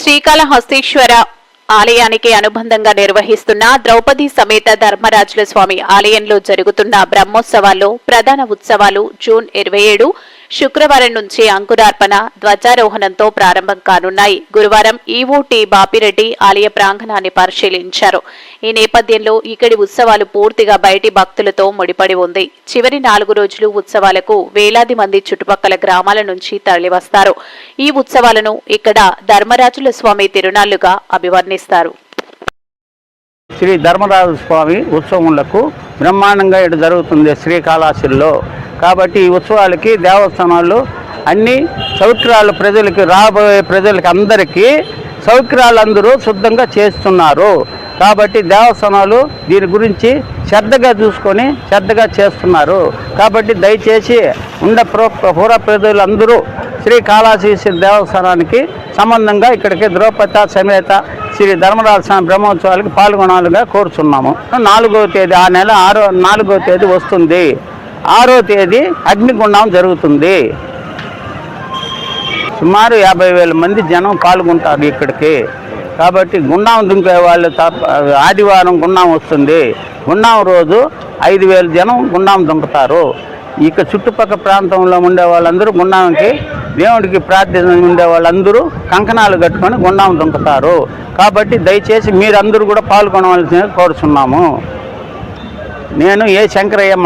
శ్రీకాళహస్తీశ్వర ఆలయానికి అనుబంధంగా నిర్వహిస్తున్న ద్రౌపది సమేత ధర్మరాజుల స్వామి ఆలయంలో జరుగుతున్న బ్రహ్మోత్సవాల్లో ప్రధాన ఉత్సవాలు జూన్ 27 శుక్రవారం నుంచి అంకురార్పణ ధ్వజారోహణంతో ప్రారంభం కానున్నాయి. గురువారం ఈవో టి బాపిరెడ్డి ఆలయ ప్రాంగణాన్ని పరిశీలించారు. ఈ నేపథ్యంలో ఇక్కడి ఉత్సవాలు పూర్తిగా బయటి భక్తులతో ముడిపడి ఉంది. చివరి 4 రోజులు ఉత్సవాలకు వేలాది మంది చుట్టుపక్కల గ్రామాల నుంచి తరలివస్తారు. ఈ ఉత్సవాలను ఇక్కడ ధర్మరాజుల స్వామి తిరునాళ్లుగా అభివర్ణిస్తారు. శ్రీ ధర్మరాజు స్వామి ఉత్సవములకు బ్రహ్మాండంగా ఇటు జరుగుతుంది శ్రీకాళహస్తిలో. కాబట్టి ఈ ఉత్సవాలకి దేవస్థానాలు అన్ని సౌకర్యాలు ప్రజలకి, రాబోయే ప్రజలకి అందరికీ సౌకర్యాలు అందరూ శుద్ధంగా చేస్తున్నారు. కాబట్టి దేవస్థానాలు దీని గురించి శ్రద్ధగా చూసుకొని శ్రద్ధగా చేస్తున్నారు. కాబట్టి దయచేసి పూర ప్రజలందరూ శ్రీకాళహస్తి దేవస్థానానికి సంబంధంగా ఇక్కడికి ద్రౌపది సమేత శ్రీ ధర్మరాజ స్వామి బ్రహ్మోత్సవాలకి పాల్గొనాలిగా కోరుచున్నాము. 4వ తేదీ ఆ నెల 4వ తేదీ వస్తుంది. 6వ తేదీ అగ్నిగుండం జరుగుతుంది. సుమారు 50,000 మంది జనం పాల్గొంటారు ఇక్కడికి. కాబట్టి గుండం దుంకే వాళ్ళు ఆదివారం గుండం వస్తుంది. గుండం రోజు 5,000 జనం గుండం దుంకుతారు. ఇక చుట్టుపక్కల ప్రాంతంలో ఉండే వాళ్ళందరూ గుండానికి దేవుడికి ప్రార్థన ఉండే వాళ్ళందరూ కంకణాలు కట్టుకొని గుండం దుంకుతారు. కాబట్టి దయచేసి మీరందరూ కూడా పాల్గొనవలసిందిగా కోరుచున్నాము. నేను ఏ శంకరయ్య